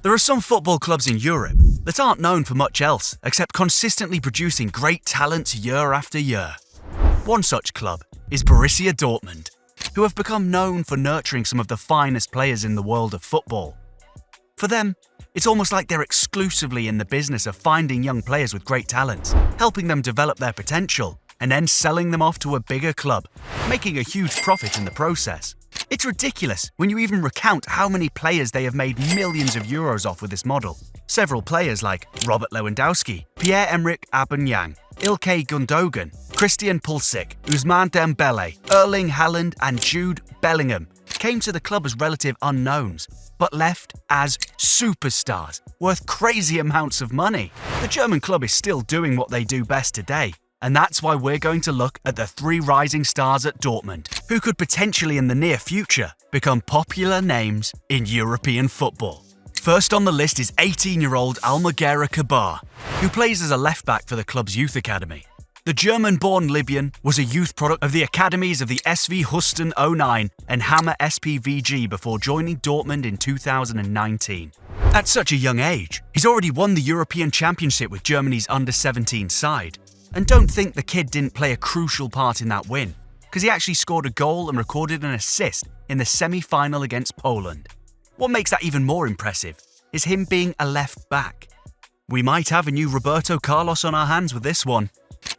There are some football clubs in Europe that aren't known for much else except consistently producing great talent year after year. One such club is Borussia Dortmund, who have become known for nurturing some of the finest players in the world of football. For them, it's almost like they're exclusively in the business of finding young players with great talents, helping them develop their potential, and then selling them off to a bigger club, making a huge profit in the process. It's ridiculous when you even recount how many players they have made millions of euros off with this model. Several players like Robert Lewandowski, Pierre-Emerick Aubameyang, Ilkay Gundogan, Christian Pulisic, Ousmane Dembele, Erling Haaland and Jude Bellingham came to the club as relative unknowns, but left as superstars, worth crazy amounts of money. The German club is still doing what they do best today, and that's why we're going to look at the 3 rising stars at Dortmund, who could potentially in the near future become popular names in European football. First on the list is 18-year-old Almugera Kabar, who plays as a left-back for the club's youth academy. The German-born Libyan was a youth product of the academies of the SV Houston 09 and Hammer SPVG before joining Dortmund in 2019. At such a young age, he's already won the European Championship with Germany's under-17 side. And don't think the kid didn't play a crucial part in that win, because he actually scored a goal and recorded an assist in the semi-final against Poland. What makes that even more impressive is him being a left-back. We might have a new Roberto Carlos on our hands with this one.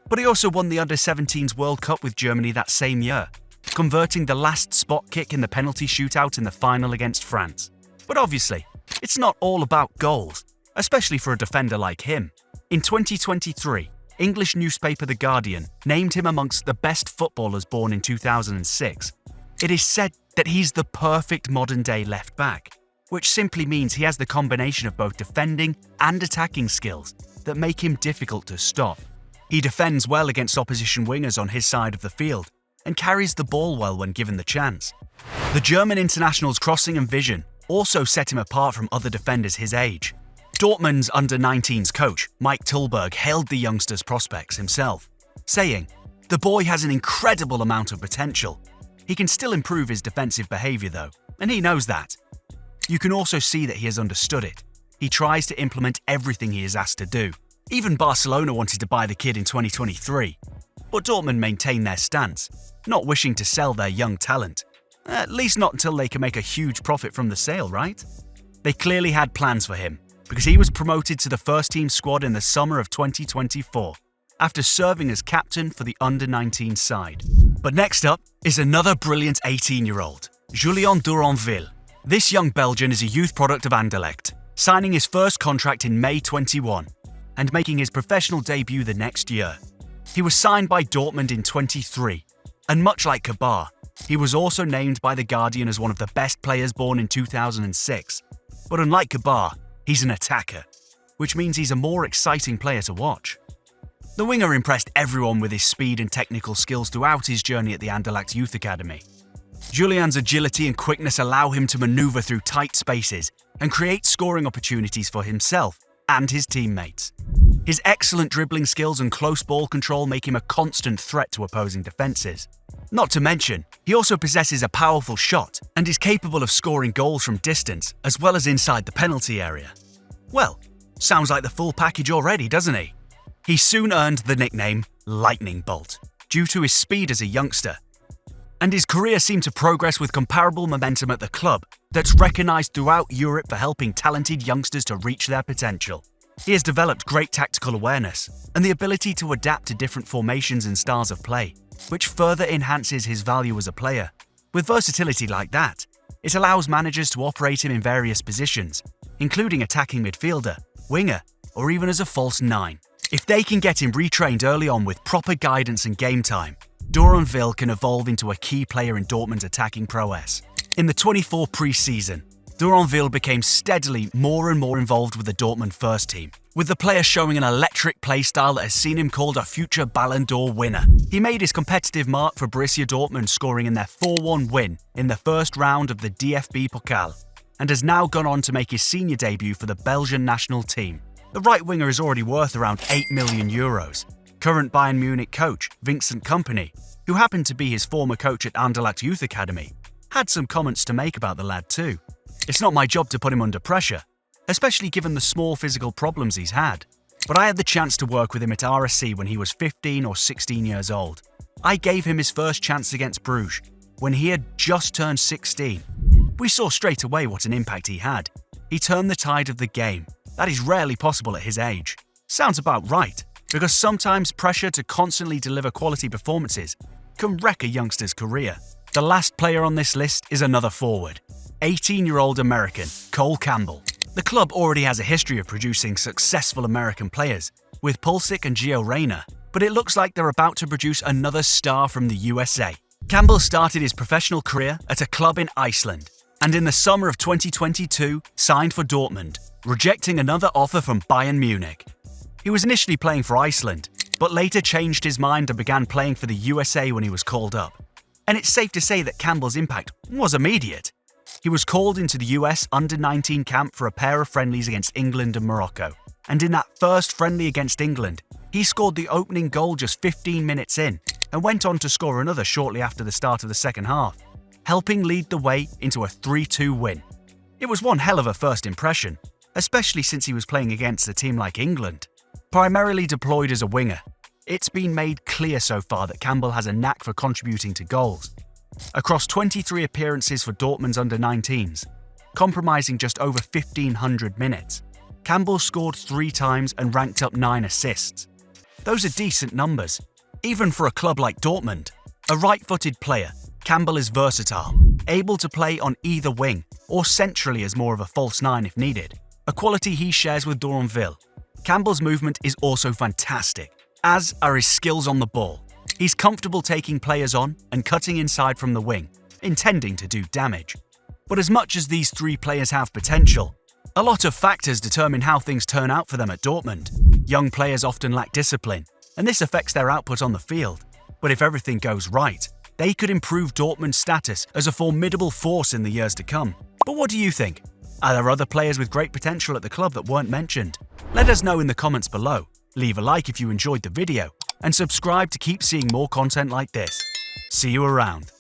But he also won the Under-17s World Cup with Germany that same year, converting the last spot kick in the penalty shootout in the final against France. But obviously, it's not all about goals, especially for a defender like him. In 2023, English newspaper The Guardian named him amongst the best footballers born in 2006. It is said that he's the perfect modern-day left-back, which simply means he has the combination of both defending and attacking skills that make him difficult to stop. He defends well against opposition wingers on his side of the field and carries the ball well when given the chance. The German international's crossing and vision also set him apart from other defenders his age. Dortmund's under-19s coach, Mike Tüllberg, hailed the youngster's prospects himself, saying, "The boy has an incredible amount of potential. He can still improve his defensive behaviour though, and he knows that. You can also see that he has understood it. He tries to implement everything he is asked to do. Even Barcelona wanted to buy the kid in 2023, but Dortmund maintained their stance, not wishing to sell their young talent. At least not until they can make a huge profit from the sale, right? They clearly had plans for him, because he was promoted to the first-team squad in the summer of 2024, after serving as captain for the under-19 side. But next up is another brilliant 18-year-old, Julien Duranville. This young Belgian is a youth product of Anderlecht, signing his first contract in May 21 and making his professional debut the next year. He was signed by Dortmund in 23, and much like Kabar, he was also named by The Guardian as one of the best players born in 2006. But unlike Kabar, he's an attacker, which means he's a more exciting player to watch. The winger impressed everyone with his speed and technical skills throughout his journey at the Anderlecht Youth Academy. Julien's agility and quickness allow him to maneuver through tight spaces and create scoring opportunities for himself and his teammates. His excellent dribbling skills and close ball control make him a constant threat to opposing defenses. Not to mention, he also possesses a powerful shot and is capable of scoring goals from distance as well as inside the penalty area. Well, sounds like the full package already, doesn't he? He soon earned the nickname Lightning Bolt due to his speed as a youngster, and his career seemed to progress with comparable momentum at the club that's recognised throughout Europe for helping talented youngsters to reach their potential. He has developed great tactical awareness and the ability to adapt to different formations and styles of play, which further enhances his value as a player. With versatility like that, it allows managers to operate him in various positions, including attacking midfielder, winger, or even as a false 9. If they can get him retrained early on with proper guidance and game time, Duranville can evolve into a key player in Dortmund's attacking prowess. In the 24 pre-season, Duranville became steadily more and more involved with the Dortmund first team, with the player showing an electric playstyle that has seen him called a future Ballon d'Or winner. He made his competitive mark for Borussia Dortmund, scoring in their 4-1 win in the first round of the DFB Pokal, and has now gone on to make his senior debut for the Belgian national team. The right winger is already worth around €8 million. Current Bayern Munich coach Vincent Kompany, who happened to be his former coach at Anderlecht Youth Academy, had some comments to make about the lad too. "It's not my job to put him under pressure. especially given the small physical problems he's had. But I had the chance to work with him at RSC when he was 15 or 16 years old. I gave him his first chance against Bruges when he had just turned 16. We saw straight away what an impact he had. He turned the tide of the game. That is rarely possible at his age. Sounds about right, because sometimes pressure to constantly deliver quality performances can wreck a youngster's career. The last player on this list is another forward, 18-year-old American Cole Campbell. The club already has a history of producing successful American players, with Pulisic and Gio Reyna, but it looks like they're about to produce another star from the USA. Campbell started his professional career at a club in Iceland, and in the summer of 2022 signed for Dortmund, rejecting another offer from Bayern Munich. He was initially playing for Iceland, but later changed his mind and began playing for the USA when he was called up. And it's safe to say that Campbell's impact was immediate. He was called into the US under-19 camp for a pair of friendlies against England and Morocco. And in that first friendly against England, he scored the opening goal just 15 minutes in and went on to score another shortly after the start of the second half, helping lead the way into a 3-2 win. It was one hell of a first impression, especially since he was playing against a team like England. Primarily deployed as a winger, it's been made clear so far that Campbell has a knack for contributing to goals. Across 23 appearances for Dortmund's under-19s, comprising just over 1,500 minutes, Campbell scored 3 times and ranked up 9 assists. Those are decent numbers, even for a club like Dortmund. A right-footed player, Campbell is versatile, able to play on either wing or centrally as more of a false nine if needed, a quality he shares with Duranville. Campbell's movement is also fantastic, as are his skills on the ball. He's comfortable taking players on and cutting inside from the wing, intending to do damage. But as much as these 3 players have potential, a lot of factors determine how things turn out for them at Dortmund. Young players often lack discipline, and this affects their output on the field. But if everything goes right, they could improve Dortmund's status as a formidable force in the years to come. But what do you think? Are there other players with great potential at the club that weren't mentioned? Let us know in the comments below. Leave a like if you enjoyed the video, and subscribe to keep seeing more content like this. See you around.